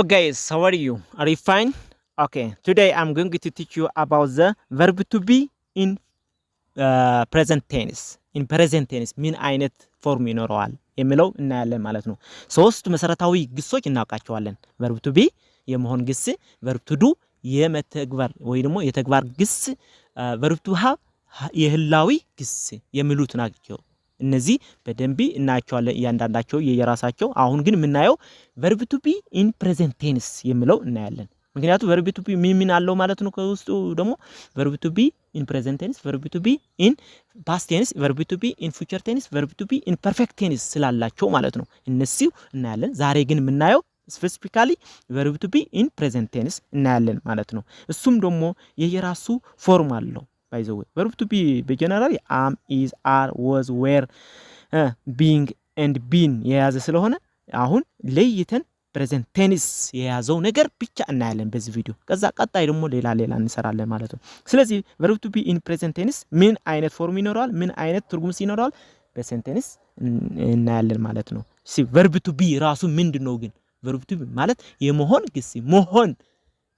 Hello guys, how are you? Are you fine? Okay, today I'm going to teach you about the verb to be in present tense. In present tense ምን አይነት ፎርም ይኖረዋል የሚለው እናያለን ማለት ነው። ሶስት መሰረታዊ ግሶች እናውቃቸዋለን። verb to be የመሆን ግስ፣ verb to do የመተግበር ወይ ደግሞ የተግባር ግስ፣ verb to have የህላዊ ግስ የሚሉት ናቸው። እነዚህ በደንብ እናያቸዋለን እያንዳንዳቸው የየራሳቸው። አሁን ግን የምናየው verb to be in present tense የሚለው እናያለን። ምክንያቱም verb to be ምን አለው ማለት ነው። ከውስጡ ደግሞ verb to be in present tense, verb to be in past tense, verb to be in future tense, verb to be in perfect tense ስላላቸው ማለት ነው። እነሱ እናያለን። ዛሬ ግን የምናየው ስፔሲፊካሊ verb to be in present tense እናያለን ማለት ነው። እሱም ደግሞ የየራሱ ፎርም አለው። by the way verb to be በጀነራሊ am, is, are, was, were, being and been የያዘ ስለሆነ አሁን ለይተን present tense የያዘው ነገር ብቻ እናያለን በዚህ ቪዲዮ። ከዛ ቀጣይ ደግሞ ሌላ እንሰራለን ማለት ነው። ስለዚህ verb to be in present tense ምን አይነት ፎርም ይኖራል፣ ምን አይነት ትርጉም ይኖራል present tense እናያለን ማለት ነው። verb to be ራሱ ምንድነው ግን? verb to be ማለት የመሆን ግስ መሆን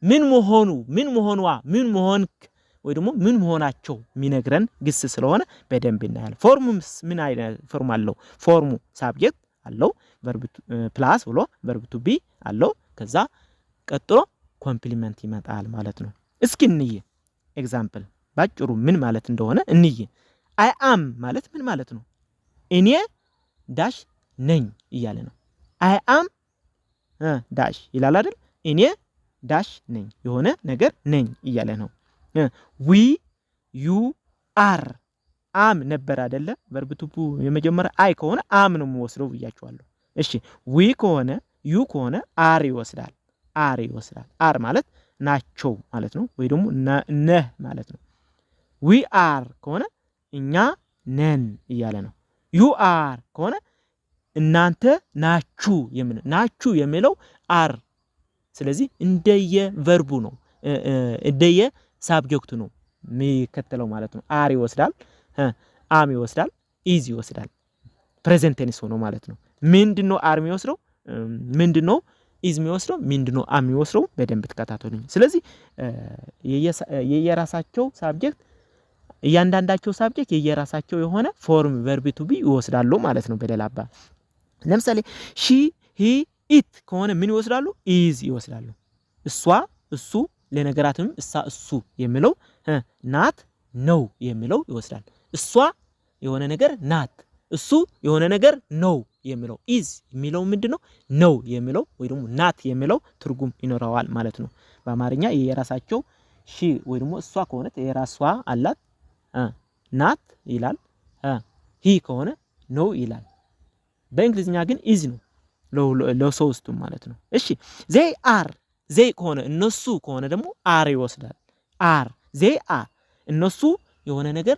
ምን መሆኑ ምን መሆንዋ ምን መሆንክ ወይ ደግሞ ምን መሆናቸው የሚነግረን ግስ ስለሆነ በደንብ እናያለን። ፎርሙስ ምን አይነት ፎርም አለው? ፎርሙ ሳብጀክት አለው verb ፕላስ ብሎ verb to be አለው። ከዛ ቀጥሎ ኮምፕሊመንት ይመጣል ማለት ነው። እስኪ እንይ ኤግዛምፕል ባጭሩ ምን ማለት እንደሆነ እንይ። I am ማለት ምን ማለት ነው? እኔ ዳሽ ነኝ እያለ ነው። I am ዳሽ ይላል አይደል? እኔ ዳሽ ነኝ የሆነ ነገር ነኝ እያለ ነው። we, you, are am ነበር አይደለ? verb to be የመጀመሪያ አይ ከሆነ am ነው የሚወስደው ብያችኋለሁ። እሺ we ከሆነ you ከሆነ are ይወስዳል። are ማለት ናቸው ማለት ነው፣ ወይ ደግሞ ነህ ማለት ነው። we are ከሆነ እኛ ነን እያለ ነው። you are ከሆነ እናንተ ናችሁ የሚለው are። ስለዚህ እንደየ ቨርቡ ነው እንደየ ሳብጀክቱ ነው የሚከተለው ማለት ነው። አር ይወስዳል፣ አም ይወስዳል፣ ኢዝ ይወስዳል። ፕሬዘንት ቴንስ ሆኖ ማለት ነው። ምንድነው አር የሚወስደው? ምንድነው ኢዝ የሚወስደው? ምንድነው አም የሚወስደው? በደንብ ተከታተሉኝ። ስለዚህ የየራሳቸው ሳብጀክት እያንዳንዳቸው ሳብጀክት የየራሳቸው የሆነ ፎርም verb to be ይወስዳሉ ማለት ነው። በሌላ አባ ለምሳሌ ሺ፣ ሂ፣ ኢት ከሆነ ምን ይወስዳሉ? ኢዝ ይወስዳሉ። እሷ፣ እሱ ለነገራትም እሱ የሚለው ናት ነው የሚለው ይወስዳል። እሷ የሆነ ነገር ናት፣ እሱ የሆነ ነገር ነው የሚለው ኢዝ የሚለው ምንድነው? ነው የሚለው ወይ ደግሞ ናት የሚለው ትርጉም ይኖረዋል ማለት ነው። በአማርኛ የራሳቸው ሺ ወይ ደግሞ እሷ ከሆነ የራሷ አላት ናት ይላል። ሂ ከሆነ ነው ይላል። በእንግሊዝኛ ግን ኢዝ ነው ለሶስቱም ማለት ነው። እሺ they are they ከሆነ እነሱ ከሆነ ደግሞ are ይወስዳል። are they are እነሱ የሆነ ነገር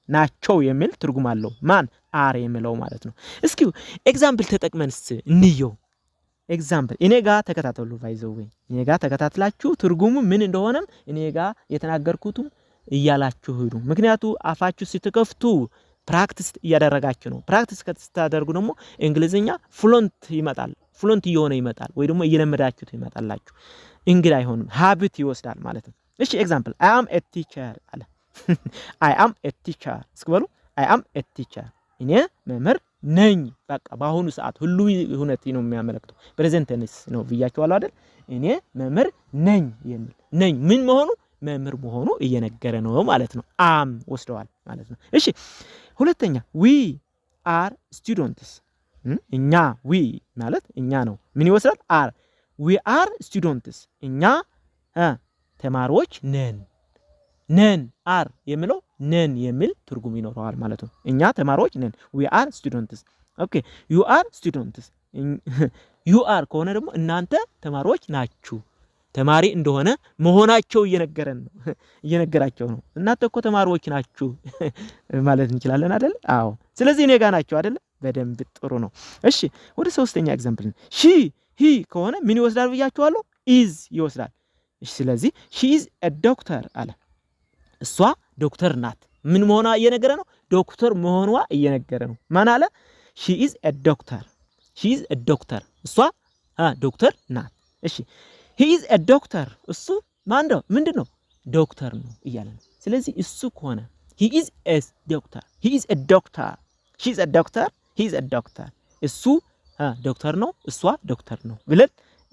ናቸው የሚል ትርጉም አለው። ማን are የሚለው ማለት ነው። እስኪ ኤግዛምፕል ተጠቅመንስ እንየው። ኤግዛምፕል እኔ ጋር ተከታተሉ። ባይዘው እኔ ጋር ተከታትላችሁ ትርጉሙ ምን እንደሆነም እኔ ጋር የተናገርኩትም እያላችሁ ሄዱ። ምክንያቱም አፋችሁ ስትከፍቱ ፕራክቲስ እያደረጋችሁ ነው። ፕራክቲስ ከተደረጉ ደግሞ እንግሊዝኛ ፍሉንት ይመጣል። ፍሉንት እየሆነ ይመጣል ወይ ደግሞ እየለመዳችሁት ይመጣላችሁ። እንግዲህ አይሆንም ሃቢት ይወስዳል ማለት ነው። እሺ ኤግዛምፕል I am a teacher አለ። I am a teacher እስኪበሉ I am a teacher እኔ መምህር ነኝ። በቃ በአሁኑ ሰዓት ሁሉ ሁነት ነው የሚያመለክተው። ፕሬዘንት ቴንስ ነው ብያችኋለሁ አይደል? እኔ መምህር ነኝ የሚል ነኝ ምን መሆኑ መምህር መሆኑ እየነገረ ነው ማለት ነው። am ወስደዋል ማለት ነው። እሺ ሁለተኛ we are students እኛ we ማለት እኛ ነው። ምን ይወስዳል? are we are students እኛ ተማሪዎች ነን are የሚለው ነን የሚል ትርጉም ይኖረዋል ማለት ነው። እኛ ተማሪዎች ነን we are students። ኦኬ you are students you are ከሆነ ደግሞ እናንተ ተማሪዎች ናችሁ። ተማሪ እንደሆነ መሆናቸው እየነገራቸው ነው። እናንተ እኮ ተማሪዎች ናችሁ ማለት እንችላለን አይደል? አዎ። ስለዚህ እኔ ጋር ናችሁ አይደል? በደንብ ጥሩ ነው። እሺ ወደ ሶስተኛ ኤግዛምፕል ሺ ሂ ከሆነ ምን ይወስዳል ብያችኋለሁ? ኢዝ ይወስዳል። እሺ ስለዚህ ሺ ኢዝ አ ዶክተር አለ። እሷ ዶክተር ናት። ምን መሆኗ እየነገረ ነው? ዶክተር መሆኗ እየነገረ ነው። ማን አለ? ሺ ኢዝ አ ዶክተር እሷ ዶክተር ናት እሺ he is a doctor እሱ ማንደው ምንድነው ዶክተር ነው እያለ ነው ስለዚህ እሱ ከሆነ he is a doctor he is a doctor she is a doctor he is a doctor እሱ ዶክተር ነው እሷ ዶክተር ነው ብለን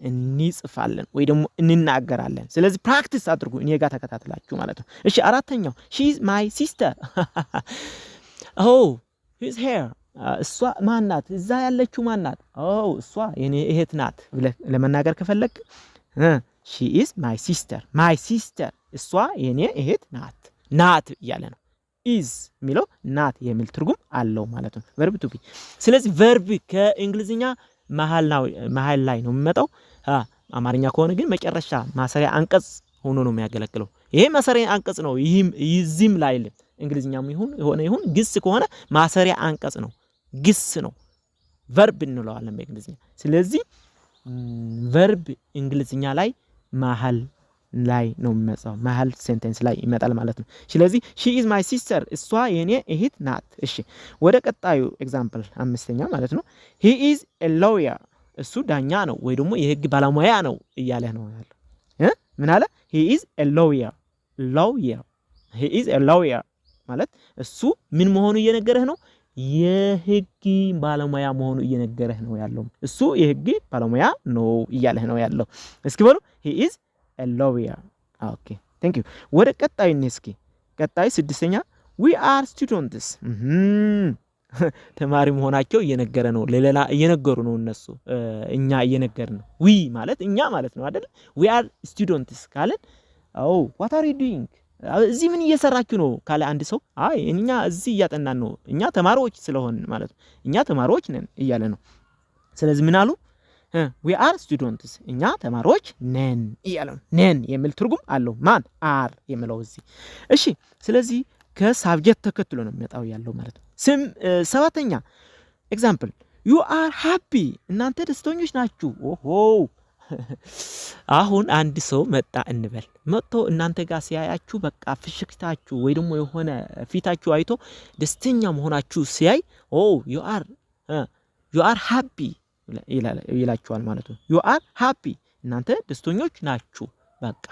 እንጽፋለን ወይ ደግሞ እንናገራለን ስለዚህ ፕራክቲስ አድርጉ እኔ ጋር ተከታተላችሁ ማለት ነው እሺ አራተኛው she is my sister oh who is here እሷ ማናት እዛ ያለችው ማናት እሷ የኔ እህት ናት ብለህ ለመናገር ከፈለክ she is my sister እሷ የኔ እህት ናት እያለ ነው is የሚለው ናት የሚል ትርጉም አለው ማለት ነው verb to be ስለዚህ verb ከእንግሊዝኛ መሃል ላይ ነው የሚመጣው አማርኛ ከሆነ ግን መጨረሻ ማሰሪያ አንቀጽ ሆኖ ነው የሚያገለግለው ይሄ ማሰሪያ አንቀጽ ነው ይህም ላይ እንግሊዝኛም ይሁን ግስ ከሆነ ማሰሪያ አንቀጽ ነው ግስ ነው verb እንለዋለን በእንግሊዝኛ ስለዚህ verb እንግሊዝኛ ላይ መሃል ላይ ነው የሚመጣው መሃል ሴንቴንስ ላይ ይመጣል ማለት ነው ስለዚህ she is my sister እሷ የኔ እህት ናት እሺ ወደ ቀጣዩ ኤግዛምፕል አምስተኛ ማለት ነው he is a lawyer እሱ ዳኛ ነው ወይ ደግሞ የህግ ባለሙያ ነው እያለ ነው ያለው ምን አለ he is a lawyer he is a lawyer ማለት እሱ ምን መሆኑ እየነገረህ ነው የህግ ባለሙያ መሆኑ እየነገረህ ነው ያለው እሱ የህግ ባለሙያ ነው እያለህ ነው ያለው እስኪ በሉ he is a lawyer okay thank you ወደ ቀጣዩ እስኪ ቀጣይ ስድስተኛ we are students ተማሪ መሆናቸው እየነገረ ነው ለሌላ እየነገሩ ነው እነሱ እኛ እየነገርን ነው we ማለት እኛ ማለት ነው አይደል we are students ካለን what are you doing እዚህ ምን እየሰራችሁ ነው ካለ አንድ ሰው አይ እኛ እዚህ እያጠናን ነው እኛ ተማሪዎች ስለሆን ማለት ነው እኛ ተማሪዎች ነን እያለ ነው ስለዚህ ምን አሉ we are students እኛ ተማሪዎች ነን እያለ ነው ነን የሚል ትርጉም አለው ማን are የሚለው እዚህ እሺ ስለዚህ ከሳብጀክት ተከትሎ ነው የሚመጣው ያለው ማለት ነው ሰባተኛ ኤግዛምፕል you are happy እናንተ ደስተኞች ናችሁ አሁን አንድ ሰው መጣ እንበል መጥቶ እናንተ ጋር ሲያያችሁ በቃ ፍሽክታችሁ ወይ ደግሞ የሆነ ፊታችሁ አይቶ ደስተኛ መሆናችሁ ሲያይ you are happy ይላችኋል ማለት ነው you are happy እናንተ ደስተኞች ናችሁ በቃ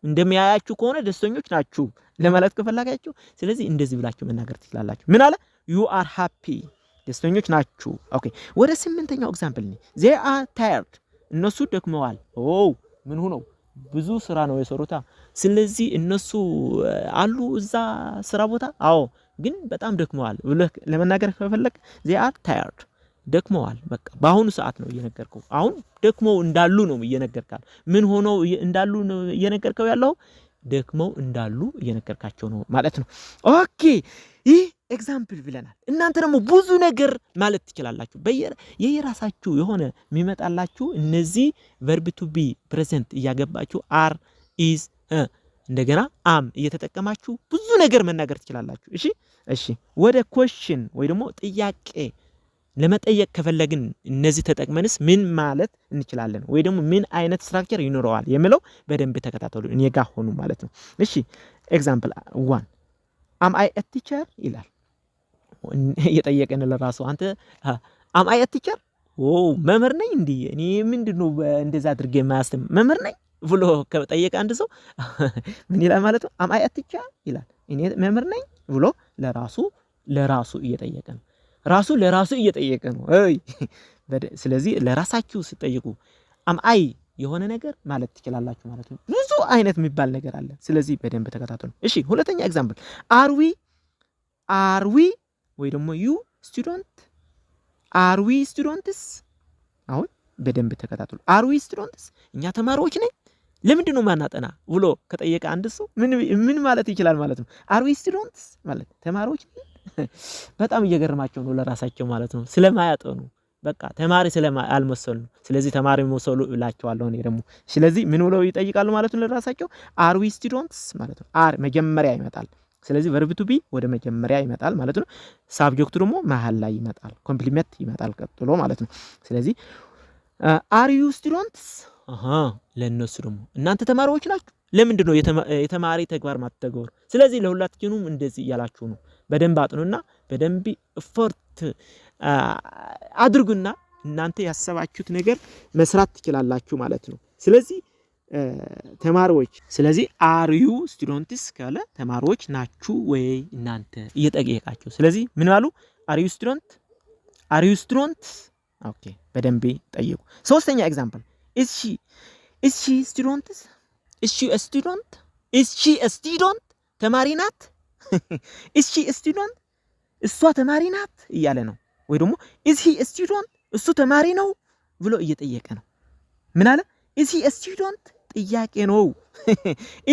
እንደሚያያችሁ ከሆነ ደስተኞች ናችሁ ለማለት ከፈለጋችሁ ስለዚህ እንደዚህ ብላችሁ መናገር ትችላላችሁ ምን አለ you are happy ደስተኞች ናችሁ ኦኬ ወደ ስምንተኛው ኤግዛምፕል ነው they are tired እነሱ ደክመዋል ምን ሆነው ብዙ ስራ ነው የሰሩታ ስለዚህ እነሱ አሉ እዛ ስራ ቦታ ግን በጣም ደክመዋል ብለህ ለመናገር ከፈለክ they are tired ደክመዋል በቃ በአሁኑ ሰዓት ነው እየነገርከው አሁን ደክመው እንዳሉ ነው እየነገርካል ምን ሆነው እንዳሉ ነው እየነገርከው ያለው ደክመው እንዳሉ እየነገርካቸው ነው ማለት ነው ኦኬ ይህ ኤግዛምፕል ብለናል እናንተ ደግሞ ብዙ ነገር ማለት ትችላላችሁ የየራሳችሁ የሆነ የሚመጣላችሁ እነዚህ verb to be present እያገባችሁ are is እንደገና am እየተጠቀማችሁ ብዙ ነገር መናገር ትችላላችሁ እሺ ወደ question ወይ ደግሞ ጥያቄ ለመጠየቅ ከፈለግን እነዚህ ተጠቅመንስ ምን ማለት እንችላለን ወይ ደግሞ ምን አይነት ስትራክቸር ይኖረዋል የሚለው በደንብ ተከታተሉ እኔ ጋር ሆኑ ማለት ነው እሺ ኤግዛምፕል 1 am I a teacher ይላል እየጠየቀን ለራሱ አንተ am I a teacher መምህር ነኝ እንዴ እኔ ምንድነው እንደዛ አድርጌ ማስተም መምህር ነኝ ብሎ ከጠየቀ አንድ ሰው ምን ይላል ማለት ነው am I a teacher ይላል እኔ መምህር ነኝ ብሎ ለራሱ እየጠየቀ ነው ራሱ ለራሱ እየጠየቀ ነው ስለዚህ ለራሳችሁ ስትጠይቁ am I የሆነ ነገር ማለት ትችላላችሁ ማለት ነው ብዙ አይነት የሚባል ነገር አለ ስለዚህ በደንብ ተከታተሉ እሺ ሁለተኛ ኤግዛምፕል are we ወይ ደግሞ you are we students አሁን በደንብ ተከታተሉ are we students እኛ ተማሪዎች ነን ለምንድን ነው ማናጠና ብሎ ከጠየቀ አንድ ሰው ምን ማለት ይችላል ማለት ነው are we students ማለት ተማሪዎች በጣም እየገረማቸው ነው ለራሳቸው ማለት ነው ስለማያጠኑ በቃ ተማሪ ስለማልመሰሉ ስለዚህ ተማሪ መሰሉ እላቸዋለሁ እኔ ደግሞ ስለዚህ ምን ብለው ይጠይቃሉ ማለት ነው ለራሳቸው are we students ማለት ነው are መጀመሪያ ይመጣል ስለዚህ verb to be ወደ መጀመሪያ ይመጣል ማለት ነው ሳብጀክቱ ደግሞ መሃል ላይ ይመጣል ኮምፕሊመንት ይመጣል ቀጥሎ ማለት ነው ስለዚህ are you students ለነሱ ደግሞ እናንተ ተማሪዎች ናችሁ ለምንድን ነው የተማሪ ተግባር ማትተገሩ ስለዚህ ለሁላችሁም እንደዚህ ያላችሁ ነው በደንብ አጥኑና በደንብ ኤፈርት አድርጉና እናንተ ያሰባችሁት ነገር መስራት ትችላላችሁ ማለት ነው። ስለዚህ ተማሪዎች ስለዚህ are you students ካለ ተማሪዎች ናችሁ ወይ እናንተ እየጠየቃችሁ ስለዚህ ምን ባሉ are you students ኦኬ በደንብ ጠይቁ። ሶስተኛ ኤግዛምፕል is she students is she a student ተማሪ ናት is she a student እሷ ተማሪ ናት እያለ ነው። ወይ ደግሞ is he a student እሱ ተማሪ ነው ብሎ እየጠየቀ ነው። ምን አለ is he a student ጥያቄ ነው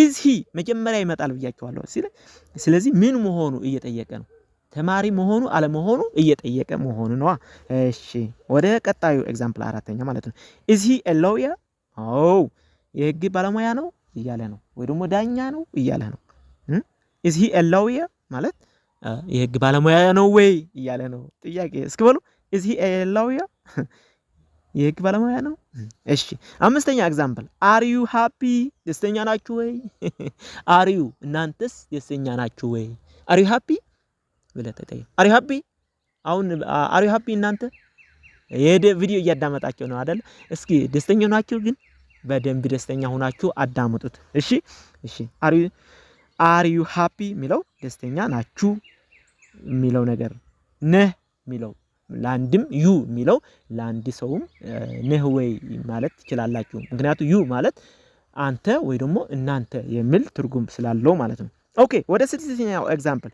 is he መጀመሪያ ይመጣል ብያችኋለሁ። ስለዚህ ምን መሆኑ እየጠየቀ ነው። ተማሪ መሆኑ አለ መሆኑ እየጠየቀ መሆኑ ነው። እሺ ወደ ቀጣዩ ኤግዛምፕል አራተኛ ማለት ነው is he a lawyer የህግ ባለሙያ ነው እያለ ነው። ወይ ደግሞ ዳኛ ነው እያለ ነው። is he a lawyer ማለት የህግ ባለሙያ ነው ወይ እያለ ነው። ጥያቄ እስኪ በሉ is he a lawyer የህግ ባለሙያ ነው። እሺ አምስተኛ ኤግዛምፕል are you happy ደስተኛ ናችሁ ወይ are you እናንተስ ደስተኛ ናችሁ ወይ are you happy ብለህ ተጠይቅ። are you happy አሁን are you happy እናንተ ቪዲዮ እያዳመጣችሁ ነው አይደል? እስኪ ደስተኛ ናችሁ ግን በደንብ ደስተኛ ሆናችሁ አዳምጡት። እሺ are you happy ሚለው ደስተኛ ናችሁ ሚለው ነገር ነህ ሚለው ላንድም ዩ ሚለው ላንድ ሰውም ነህ ወይ ማለት ትችላላችሁ። ምክንያቱም ዩ ማለት አንተ ወይ ደግሞ እናንተ የሚል ትርጉም ስላለው ማለት ነው። ኦኬ ወደ ስድስተኛው ኤግዛምፕል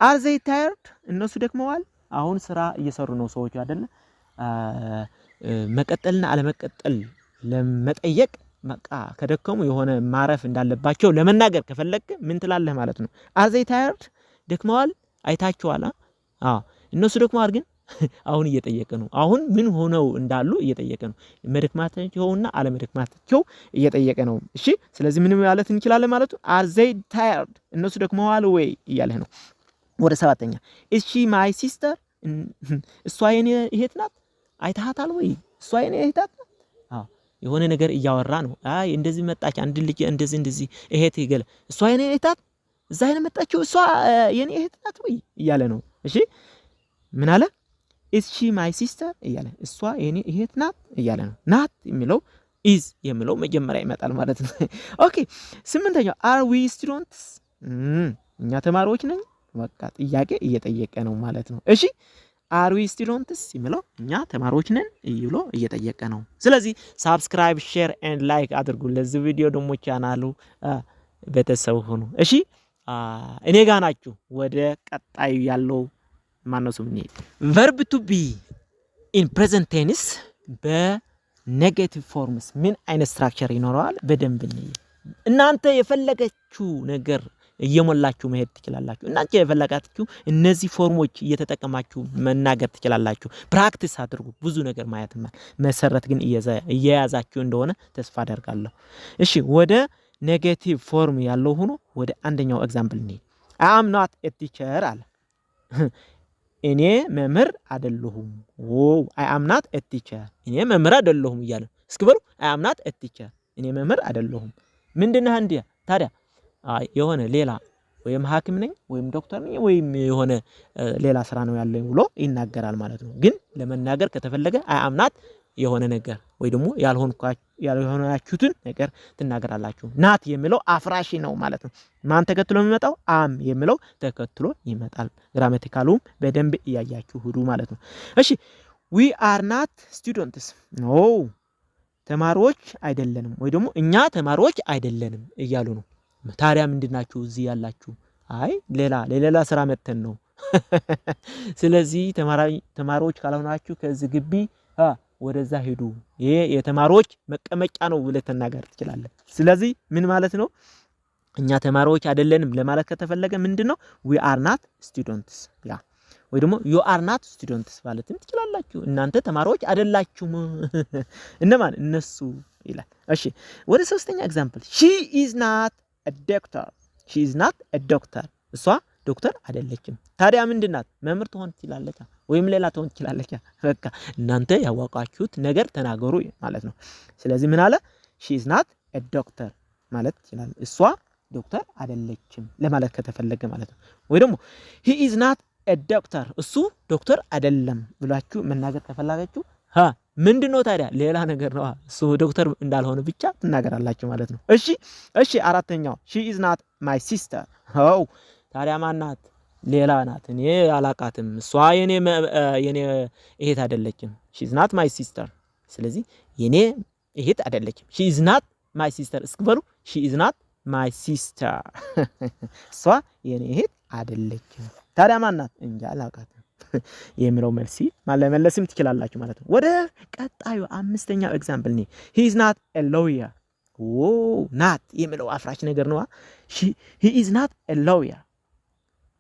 are they tired እነሱ ደክመዋል። አሁን ስራ እየሰሩ ነው ሰዎች አይደል? መቀጠልና አለመቀጠል ለመጠየቅ በቃ ከደከሙ የሆነ ማረፍ እንዳለባቸው ለመናገር ከፈለክ ምን ትላለህ ማለት ነው። are they tired ደክመዋል አይታችኋል። እነሱ ደክመዋል ግን አሁን እየጠየቀ ነው። አሁን ምን ሆነው እንዳሉ እየጠየቀ ነው። መድከማቸውና አለመድከማቸው እየጠየቀ ነው። እሺ ስለዚህ ምን ማለት እንችላለን ማለት ነው are they tired እነሱ ደክመዋል ወይ እያለ ነው። ወደ ሰባተኛ is she my sister እሷ የኔ እህት ናት አይታታል ወይ እሷ የኔ እህት ናት። የሆነ ነገር እያወራ ነው። እንደዚህ መጣች አንድ ልጅ እንደዚህ እህት ይገለ እሷ የኔ እህት ናት እዛ የኔ መጣችው እሷ የኔ እህት ናት ወይ እያለ ነው። እሺ ምን አለ is she my sister እያለ እሷ የኔ እህት ናት እያለ ነው። ናት የሚለው is የሚለው መጀመሪያ ይመጣል ማለት ነው። ኦኬ ስምንተኛው are we students እኛ ተማሪዎች ነን በቃ ጥያቄ እየጠየቀ ነው ማለት ነው። እሺ are we students የሚለው እኛ ተማሪዎች ነን ብሎ እየጠየቀ ነው። ስለዚህ subscribe share and like አድርጉ። ለዚህ ቪዲዮ ደግሞ ቻናሉ ቤተሰብ ሆኑ። እሺ እኔ ጋር ናችሁ። ወደ ቀጣዩ ያለው ማነው ስሙ verb to be in present tense በኔጌቲቭ ፎርምስ ምን አይነት ስትራክቸር ይኖረዋል በደንብ እንይ። እናንተ የፈለጋችሁ ነገር እየሞላችሁ መሄድ ትችላላችሁ። እናንተ የፈለጋችሁ እነዚህ ፎርሞች እየተጠቀማችሁ መናገር ትችላላችሁ። ፕራክቲስ አድርጉ። ብዙ ነገር ማየት መሰረት ግን እየያዛችሁ እንደሆነ ተስፋ አደርጋለሁ። እሺ ወደ ኔጌቲቭ ፎርም ያለው ሆኖ ወደ አንደኛው ኤግዛምፕል እንይ። I am not a teacher አለ እኔ መምህር አይደለሁም። I am not a teacher እኔ መምህር አይደለሁም እያለ እስኪ በሉ I am not a teacher እኔ መምህር አይደለሁም። ምንድነው እንዴ ታዲያ የሆነ ሌላ ወይም ሐኪም ነኝ ወይም ዶክተር ነኝ ወይም የሆነ ሌላ ስራ ነው ያለኝ ብሎ ይናገራል ማለት ነው። ግን ለመናገር ከተፈለገ I am not የሆነ ነገር ወይ ደግሞ ያልሆናችሁትን ነገር ትናገራላችሁ። ናት የሚለው አፍራሽ ነው ማለት ነው። ማን ተከትሎ የሚመጣው am የሚለው ተከትሎ ይመጣል። ግራማቲካሉም በደንብ እያያችሁ ሁሉ ማለት ነው። እሺ we are not students no ተማሪዎች አይደለንም ወይ ደግሞ እኛ ተማሪዎች አይደለንም እያሉ ነው። ታዲያ ምንድናችሁ እዚህ ያላችሁ? አይ ሌላ ስራ መተን ነው። ስለዚህ ተማሪዎች ካልሆናችሁ ከዚህ ግቢ ወደዛ ሄዱ። ይሄ የተማሪዎች መቀመጫ ነው ብለህ ተናገር ትችላለህ። ስለዚህ ምን ማለት ነው? እኛ ተማሪዎች አይደለንም ለማለት ከተፈለገ ምንድነው we are not students ወይ ደግሞ you are not students ማለትም ትችላላችሁ። እናንተ ተማሪዎች አይደላችሁም። እነማን? እነሱ ይላል። እሺ ወደ ሶስተኛ ኤግዛምፕል she is not a doctor she is not a doctor እሷ ዶክተር አይደለችም። ታዲያ ምንድናት? መምህር ትሆን ትችላለች ወይም ሌላ ትሆን ትችላለች። በቃ እናንተ ያወቃችሁት ነገር ተናገሩ ማለት ነው። ስለዚህ ምን አለ? she is not a doctor ማለት ይችላል። እሷ ዶክተር አይደለችም ለማለት ከተፈለገ ማለት ነው። ወይ ደግሞ he is not a doctor እሱ ዶክተር አይደለም ብላችሁ መናገር ከፈለጋችሁ ምንድነው ታዲያ? ሌላ ነገር ነው። እሱ ዶክተር እንዳልሆነ ብቻ ትናገራላችሁ ማለት ነው። እሺ አራተኛው she is not my sister። ታዲያ ማናት? ሌላ ናት። እኔ አላቃትም። እሷ የኔ እህት አይደለችም። she is not my sister። ስለዚህ የኔ እህት አይደለችም። she is not my sister እስክበሉ she is not my sister እሷ የኔ እህት አይደለችም። ታዲያ ማናት? እንጃ አላቃትም የሚለው መልሲ ማለመለስም ትችላላችሁ ማለት ነው። ወደ ቀጣዩ አምስተኛው ኤግዛምፕል ነው። he is not a lawyer። not የሚለው አፍራች ነገር ነው። he is not a lawyer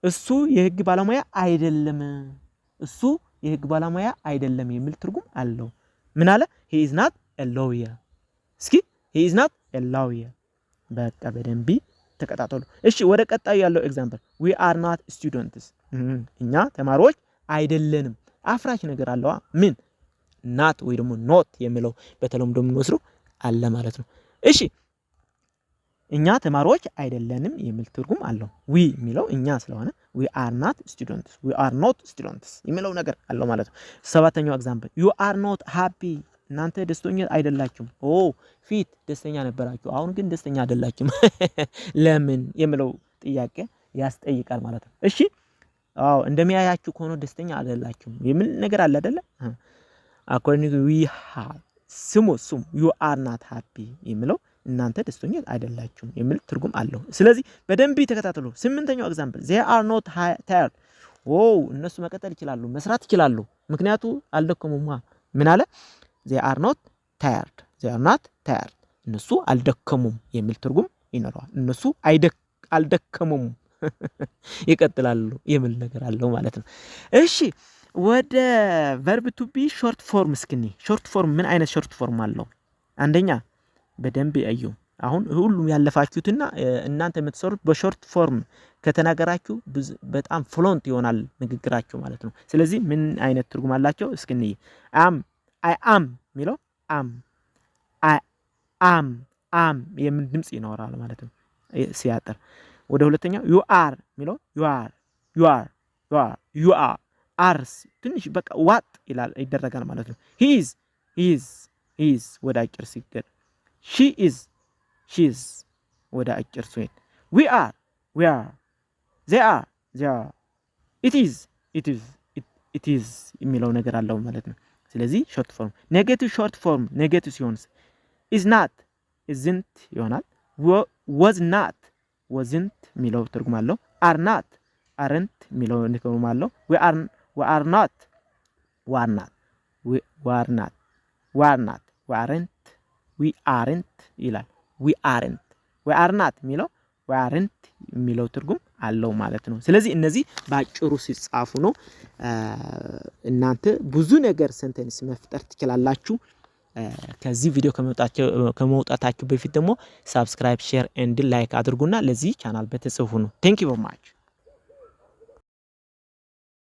እሱ የህግ ባለሙያ አይደለም። እሱ የህግ ባለሙያ አይደለም የሚል ትርጉም አለው። ምን አለ? he is not a lawyer። እስኪ he is not a lawyer በቃ በደንብ ተከታተሉ። እሺ ወደ ቀጣዩ ያለው ኤግዛምፕል we are not students። እኛ ተማሪዎች አይደለንም። አፍራች ነገር አለው። ምን? not ወይ ደግሞ not የሚለው በተለምዶ የምንወስደው አለ ማለት ነው። እሺ እኛ ተማሪዎች አይደለንም የሚል ትርጉም አለው። we የሚለው እኛ ስለሆነ we are not students we are not students የሚለው ነገር አለው ማለት ነው። ሰባተኛው ኤግዛምፕል you are not happy። እናንተ ደስተኛ አይደላችሁም። ፊት ደስተኛ ነበራችሁ፣ አሁን ግን ደስተኛ አይደላችሁም። ለምን የሚለው ጥያቄ ያስጠይቃል ማለት ነው። እሺ እንደሚያያችሁ ከሆነ ደስተኛ አይደላችሁም የሚል ነገር አለ አይደለ? according to we have ስሙ you are not happy የሚለው እናንተ ደስተኛ አይደላችሁም የሚል ትርጉም አለው። ስለዚህ በደንብ ተከታተሉ። ስምንተኛው ኤግዛምፕል they are not tired። እነሱ መቀጠል ይችላሉ፣ መስራት ይችላሉ፣ ምክንያቱ አልደከሙም። ምን አለ? they are not tired እነሱ አልደከሙም የሚል ትርጉም ይኖረዋል። እነሱ አልደከሙም ይቀጥላሉ የሚል ነገር አለው ማለት ነው። እሺ ወደ verb to be short form እስኪኒ short form ምን አይነት short form አለው? አንደኛ በደንብ እዩ። አሁን ሁሉም ያለፋችሁትና እናንተ የምትሰሩት በሾርት ፎርም ከተናገራችሁ በጣም ፍሎንት ይሆናል ንግግራችሁ ማለት ነው። ስለዚህ ምን አይነት ትርጉም አላቸው? እስኪኒ I am ሚለው am የሚል ድምጽ ይኖራል ማለት ነው ሲያጠር። ወደ ሁለተኛው you are ሚለው you are አርስ ትንሽ በቃ ዋጥ ይደረጋል ማለት ነው። he is ወደ አጭር ሲገር she is ወደ አጭር ሲሄድ we are they are it is የሚለው ነገር አለው ማለት ነው። ስለዚህ ሾርት ፎርም ኔጌቲቭ ሾርት ፎርም ኔጌቲቭ ሲሆን is not isn't ይሆናል። was not wasn't የሚለው ትርጉም አለው። are not aren't የሚለው ትርጉም አለው። we are not we aren't ይላል። we are not የሚለው we aren't የሚለው ትርጉም አለው ማለት ነው። ስለዚህ እነዚህ ባጭሩ ሲጻፉ ነው እናንተ ብዙ ነገር ሴንቴንስ መፍጠር ትችላላችሁ። ከዚህ ቪዲዮ ከመውጣታችሁ በፊት ደግሞ ሰብስክራይብ፣ ሼር ኤንድ ላይክ አድርጉና ለዚህ ቻናል ቤተሰብ ሁኑ። ቴንክ ዩ ቬሪ ማች